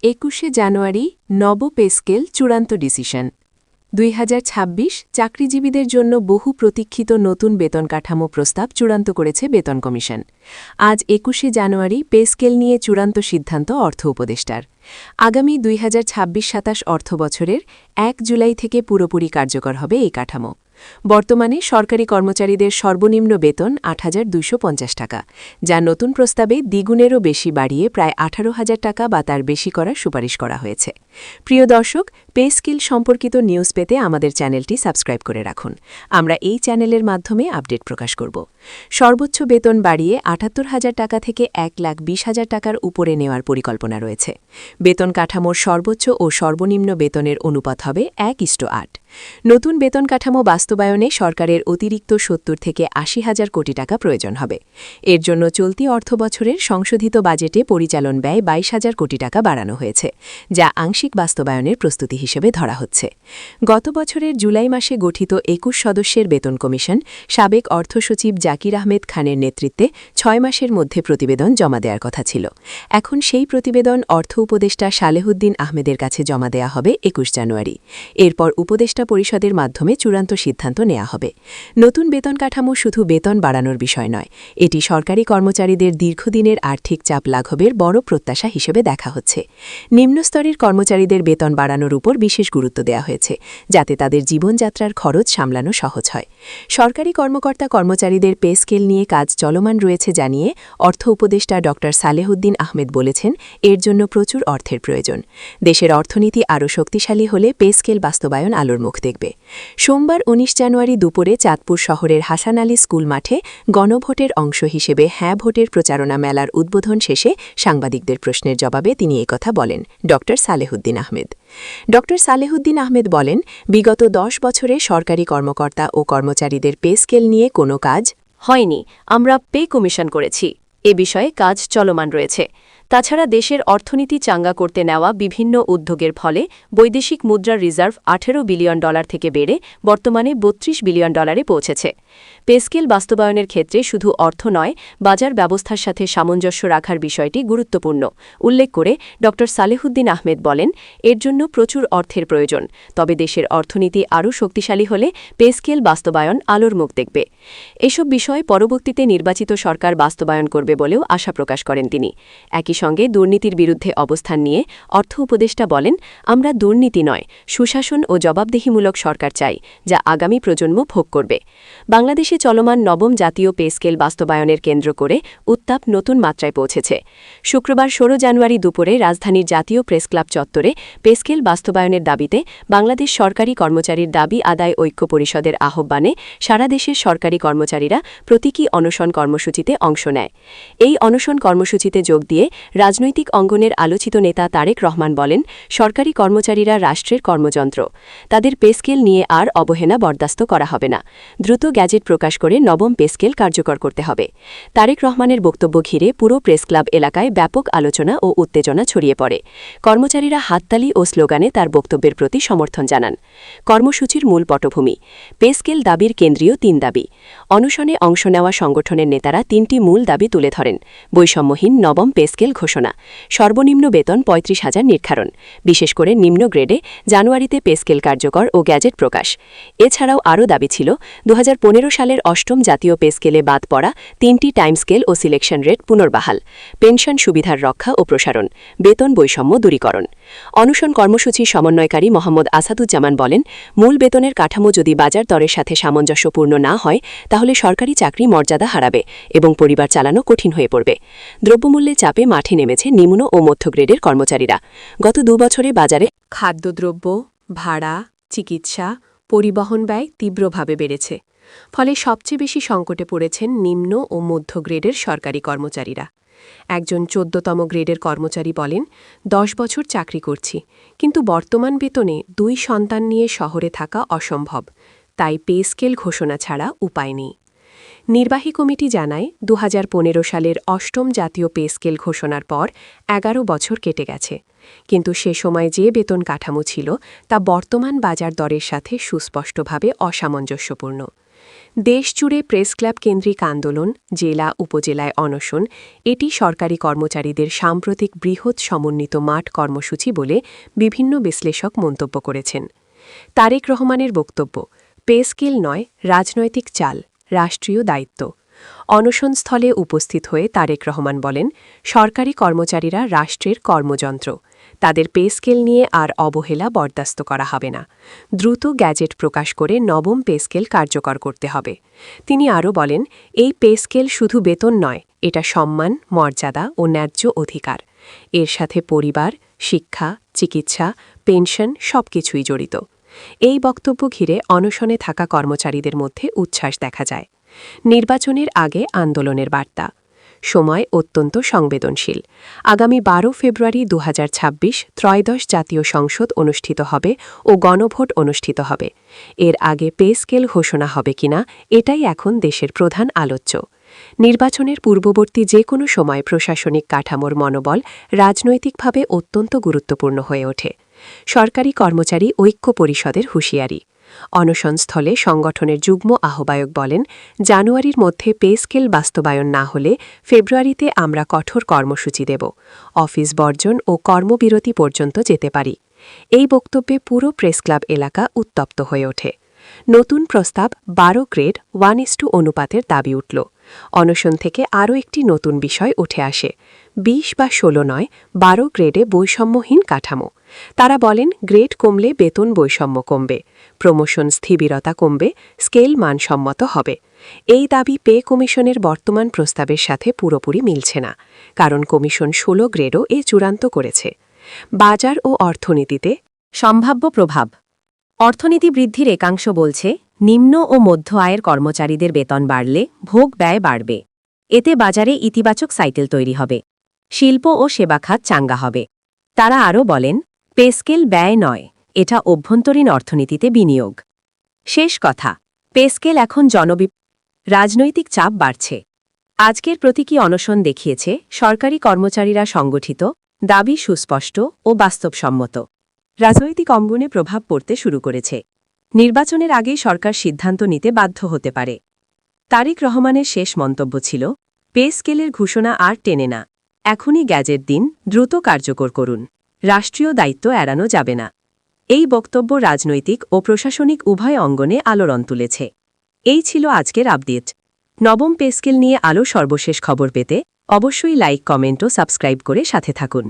21শে জানুয়ারি নব pay scale চূড়ান্ত decision 2026 চাকরিজীবীদের জন্য বহু প্রতীক্ষিত নতুন বেতন কাঠামো প্রস্তাব চূড়ান্ত করেছে বেতন কমিশন। আজ 21শে জানুয়ারি পে স্কেল নিয়ে চূড়ান্ত সিদ্ধান্ত অর্থ উপদেষ্টার। আগামী 2026-27 অর্থবছরের 1 জুলাই থেকে পুরোপুরি কার্যকর হবে এই কাঠামো। বর্তমানে সরকারি কর্মচারীদের সর্বনিম্ন বেতন ৮,২৫০ টাকা, যা নতুন প্রস্তাবে দ্বিগুণেরও বেশি বাড়িয়ে প্রায় ১৮,০০০ টাকা বা তার বেশি করার সুপারিশ করা হয়েছে। প্রিয় দর্শক, পে স্কেল সম্পর্কিত নিউজ পেতে আমাদের চ্যানেলটি সাবস্ক্রাইব করে রাখুন। আমরা এই চ্যানেলের মাধ্যমে আপডেট প্রকাশ করব। সর্বোচ্চ বেতন বাড়িয়ে ৭৮,০০০ টাকা থেকে ১,২০,০০০ টাকার উপরে নেওয়ার পরিকল্পনা রয়েছে। বেতন কাঠামোর সর্বোচ্চ ও সর্বনিম্ন বেতনের অনুপাত হবে ১:৮। নতুন বেতন কাঠামো বাস্তবায়নে সরকারের অতিরিক্ত ৭০ থেকে ৮০,০০০ কোটি টাকা প্রয়োজন হবে। এর জন্য চলতি অর্থবছরের সংশোধিত বাজেটে পরিচালন ব্যয় ২২,০০০ কোটি টাকা বাড়ানো হয়েছে, যা আংশিক বাস্তবায়নের প্রস্তুতি হিসেবে ধরা হচ্ছে। গত বছরের জুলাই মাসে গঠিত ২১ সদস্যের বেতন কমিশন সাবেক অর্থসচিব জাকির আহমেদ খানের নেতৃত্বে ৬ মাসের মধ্যে প্রতিবেদন জমা দেওয়ার কথা ছিল। এখন সেই প্রতিবেদন অর্থ উপদেষ্টা সালেহুদ্দিন আহমেদের কাছে জমা দেয়া হবে ২১ জানুয়ারি। এরপর উপদেষ্টা পরিষদের মাধ্যমে চূড়ান্ত সিদ্ধান্ত নেওয়া হবে। নতুন বেতন কাঠামো শুধু বেতন বাড়ানোর বিষয় নয়, এটি সরকারি কর্মচারীদের দীর্ঘদিনের আর্থিক চাপ লাঘবের বড় প্রত্যাশা হিসেবে দেখা হচ্ছে। নিম্নস্তরের কর্মচারীদের বেতন বাড়ানোর উপর বিশেষ গুরুত্ব দেওয়া হয়েছে, যাতে তাদের জীবনযাত্রার খরচ সামলানো সহজ হয়। সরকারি কর্মকর্তা কর্মচারীদের পে স্কেল নিয়ে কাজ চলমান রয়েছে জানিয়ে অর্থ উপদেষ্টা ড সালেহুদ্দিন আহমেদ বলেছেন, এর জন্য প্রচুর অর্থের প্রয়োজন। দেশের অর্থনীতি আরও শক্তিশালী হলে পে স্কেল বাস্তবায়ন আলোর মুখ দেখবে। সোমবার ১৯ জানুয়ারি দুপুরে চাঁদপুর শহরের হাসান আলী স্কুল মাঠে গণভোটের অংশ হিসেবে হ্যাঁ ভোটের প্রচারণা মেলার উদ্বোধন শেষে সাংবাদিকদের প্রশ্নের জবাবে তিনি একথা বলেন ড সালেহুদ্দিন আহমেদ। ড সালেহুদ্দিন আহমেদ বলেন, বিগত ১০ বছরে সরকারি কর্মকর্তা ও কর্মচারীদের পে স্কেল নিয়ে কোনো কাজ হয়নি। আমরা পে কমিশন করেছি। এ বিষয়ে কাজ চলমান রয়েছে। তাছাড়া দেশের অর্থনীতি চাঙ্গা করতে নেওয়া বিভিন্ন উদ্যোগের ফলে বৈদেশিক মুদ্রার রিজার্ভ $১৮ বিলিয়ন থেকে বেড়ে বর্তমানে $৩২ বিলিয়ন পৌঁছেছে। পে স্কেল বাস্তবায়নের ক্ষেত্রে শুধু অর্থ নয়, বাজার ব্যবস্থার সাথে সামঞ্জস্য রাখার বিষয়টি গুরুত্বপূর্ণ উল্লেখ করে ড সালেহুদ্দিন আহমেদ বলেন, এর জন্য প্রচুর অর্থের প্রয়োজন। তবে দেশের অর্থনীতি আরও শক্তিশালী হলে পে স্কেল বাস্তবায়ন আলোর মুখ দেখবে। এসব বিষয় পরবর্তীতে নির্বাচিত সরকার বাস্তবায়ন করবে বলেও আশা প্রকাশ করেন তিনি। একই সঙ্গে দুর্নীতির বিরুদ্ধে অবস্থান নিয়ে অর্থ উপদেষ্টা বলেন, আমরা দুর্নীতি নয়, সুশাসন ও জবাবদিহিমূলক সরকার চাই, যা আগামী প্রজন্ম ভোগ করবে। বাংলাদেশে চলমান নবম জাতীয় পে স্কেল বাস্তবায়নের কেন্দ্র করে উত্তাপ নতুন মাত্রায় পৌঁছেছে। শুক্রবার ১৬ জানুয়ারি দুপুরে রাজধানীর জাতীয় প্রেসক্লাব চত্বরে পে স্কেল বাস্তবায়নের দাবিতে বাংলাদেশ সরকারি কর্মচারীর দাবি আদায় ঐক্য পরিষদের আহ্বানে সারা দেশের সরকারি কর্মচারীরা প্রতীকী অনশন কর্মসূচিতে অংশ নেয়। এই অনশন কর্মসূচিতে যোগ দিয়ে রাজনৈতিক অঙ্গনের আলোচিত নেতা তারেক রহমান বলেন, সরকারি কর্মচারীরা রাষ্ট্রের কর্মযন্ত্র। তাদের পে স্কেল নিয়ে আর অবহেলা বরদাস্ত করা হবে না। দ্রুত গ্যাজেট প্রকাশ করে নবম পে স্কেল কার্যকর করতে হবে। তারেক রহমানের বক্তব্য ঘিরে পুরো প্রেসক্লাব এলাকায় ব্যাপক আলোচনা ও উত্তেজনা ছড়িয়ে পড়ে। কর্মচারীরা হাততালি ও স্লোগানে তার বক্তব্যের প্রতি সমর্থন জানান। কর্মসূচির মূল পটভূমি পে স্কেল দাবির কেন্দ্রীয় ৩ দাবি। অনশনে অংশ নেওয়া সংগঠনের নেতারা ৩টি মূল দাবি তুলে ধরেন: বৈষম্যহীন নবম পে স্কেল ঘোষণা, সর্বনিম্ন বেতন ৩৫,০০০ নির্ধারণ, বিশেষ করে নিম্ন গ্রেডে জানুয়ারিতে পে স্কেল কার্যকর ও গ্যাজেট প্রকাশ। এছাড়াও আরও দাবি ছিল ২০১৫ সালের অষ্টম জাতীয় পে স্কেলে বাদ পড়া ৩টি টাইম স্কেল ও সিলেকশন রেট পুনর্বাহাল, পেনশন সুবিধার রক্ষা ও প্রসারণ, বেতন বৈষম্য দূরীকরণ। অনশন কর্মসূচির সমন্বয়কারী মোহাম্মদ আসাদুজ্জামান বলেন, মূল বেতনের কাঠামো যদি বাজার দরের সাথে সামঞ্জস্যপূর্ণ না হয়, তাহলে সরকারি চাকরি মর্যাদা হারাবে এবং পরিবার চালানো কঠিন হয়ে পড়বে। দ্রব্যমূল্যের চাপে মাঠে নেমেছে নিম্ন ও মধ্য গ্রেডের কর্মচারীরা। গত ২ বছরে বাজারে খাদ্যদ্রব্য, ভাড়া, চিকিৎসা, পরিবহন ব্যয় তীব্রভাবে বেড়েছে। ফলে সবচেয়ে বেশি সংকটে পড়েছেন নিম্ন ও মধ্য গ্রেডের সরকারি কর্মচারীরা। একজন ১৪তম গ্রেডের কর্মচারী বলেন, ১০ বছর চাকরি করছি, কিন্তু বর্তমান বেতনে ২ সন্তান নিয়ে শহরে থাকা অসম্ভব। তাই পে স্কেল ঘোষণা ছাড়া উপায় নেই। নির্বাহী কমিটি জানায়, ২০১৫ সালের অষ্টম জাতীয় পে স্কেল ঘোষণার পর ১১ বছর কেটে গেছে, কিন্তু সে সময় যে বেতন কাঠামো ছিল তা বর্তমান বাজার দরের সাথে সুস্পষ্টভাবে অসামঞ্জস্যপূর্ণ। দেশজুড়ে প্রেস ক্লাব কেন্দ্রিক আন্দোলন, জেলা উপজেলায় অনশন, এটি সরকারি কর্মচারীদের সাম্প্রতিক বৃহৎ সমন্বিত মাঠ কর্মসূচি বলে বিভিন্ন বিশ্লেষক মন্তব্য করেছেন। তারেক রহমানের বক্তব্য, পে স্কেল নয়, রাজনৈতিক চাল, রাষ্ট্রীয় দায়িত্ব। অনশনস্থলে উপস্থিত হয়ে তারেক রহমান বলেন, সরকারি কর্মচারীরা রাষ্ট্রের কর্মযন্ত্র। তাদের পে স্কেল নিয়ে আর অবহেলা বরদাস্ত করা হবে না। দ্রুত গ্যাজেট প্রকাশ করে নবম পে স্কেল কার্যকর করতে হবে। তিনি আরও বলেন, এই পে স্কেল শুধু বেতন নয়, এটা সম্মান, মর্যাদা ও ন্যায্য অধিকার। এর সাথে পরিবার, শিক্ষা, চিকিৎসা, পেনশন সবকিছুই জড়িত। এই বক্তব্য ঘিরে অনশনে থাকা কর্মচারীদের মধ্যে উচ্ছ্বাস দেখা যায়। নির্বাচনের আগে আন্দোলনের বার্তা। সময় অত্যন্ত সংবেদনশীল। আগামী 12 ফেব্রুয়ারি 2026 ত্রয়োদশ জাতীয় সংসদ অনুষ্ঠিত হবে ও গণভোট অনুষ্ঠিত হবে। এর আগে পে স্কেল ঘোষণা হবে কিনা, এটাই এখন দেশের প্রধান আলোচ্য। নির্বাচনের পূর্ববর্তী যে কোনো সময় প্রশাসনিক কাঠামোর মনোবল রাজনৈতিকভাবে অত্যন্ত গুরুত্বপূর্ণ হয়ে ওঠে। সরকারি কর্মচারী ঐক্য পরিষদের হুঁশিয়ারি। অনশনস্থলে সংগঠনের যুগ্ম আহ্বায়ক বলেন, জানুয়ারির মধ্যে পে স্কেল বাস্তবায়ন না হলে ফেব্রুয়ারিতে আমরা কঠোর কর্মসূচি দেব। অফিস বর্জন ও কর্মবিরতি পর্যন্ত যেতে পারি। এই বক্তব্যে পুরো প্রেস ক্লাব এলাকা উত্তপ্ত হয়ে ওঠে। নতুন প্রস্তাব 12 গ্রেড 1:2 অনুপাতের দাবি উঠল। অনশন থেকে আরও একটি নতুন বিষয় উঠে আসে, 20 বা 16 নয়, 12 গ্রেডে বৈষম্যহীন কাঠামো। তারা বলেন, গ্রেড কমলে বেতন বৈষম্য কমবে, প্রমোশন স্থিরতা কমবে, স্কেল মানসম্মত হবে। এই দাবি পে কমিশনের বর্তমান প্রস্তাবের সাথে পুরোপুরি মিলছে না, কারণ কমিশন 16 গ্রেডও চূড়ান্ত করেছে। বাজার ও অর্থনীতিতে সম্ভাব্য প্রভাব। অর্থনীতি বৃদ্ধির একাংশ বলছে, নিম্ন ও মধ্য আয়ের কর্মচারীদের বেতন বাড়লে ভোগ ব্যয় বাড়বে। এতে বাজারে ইতিবাচক সাইকেল তৈরি হবে। শিল্প ও সেবা খাত চাঙ্গা হবে। তারা আরও বলেন, পে স্কেল ব্যয় নয়, এটা অভ্যন্তরীণ অর্থনীতিতে বিনিয়োগ। শেষ কথা, পে স্কেল এখন রাজনৈতিক চাপ বাড়ছে। আজকের প্রতীকী অনশন দেখিয়েছে সরকারি কর্মচারীরা সংগঠিত, দাবি সুস্পষ্ট ও বাস্তবসম্মত। রাজনৈতিক অঙ্গনে প্রভাব পড়তে শুরু করেছে। নির্বাচনের আগেই সরকার সিদ্ধান্ত নিতে বাধ্য হতে পারে। তারেক রহমানের শেষ মন্তব্য ছিল, পে স্কেলের ঘোষণা আর টেনে না, এখনই গ্যাজেট দিন, দ্রুত কার্যকর করুন, রাষ্ট্রীয় দায়িত্ব এড়ানো যাবে না। এই বক্তব্য রাজনৈতিক ও প্রশাসনিক উভয় অঙ্গনে আলোড়ন তুলেছে। এই ছিল আজকের আপডেট। নবম পে স্কেল নিয়ে আলো সর্বশেষ খবর পেতে অবশ্যই লাইক, কমেন্ট ও সাবস্ক্রাইব করে সাথে থাকুন।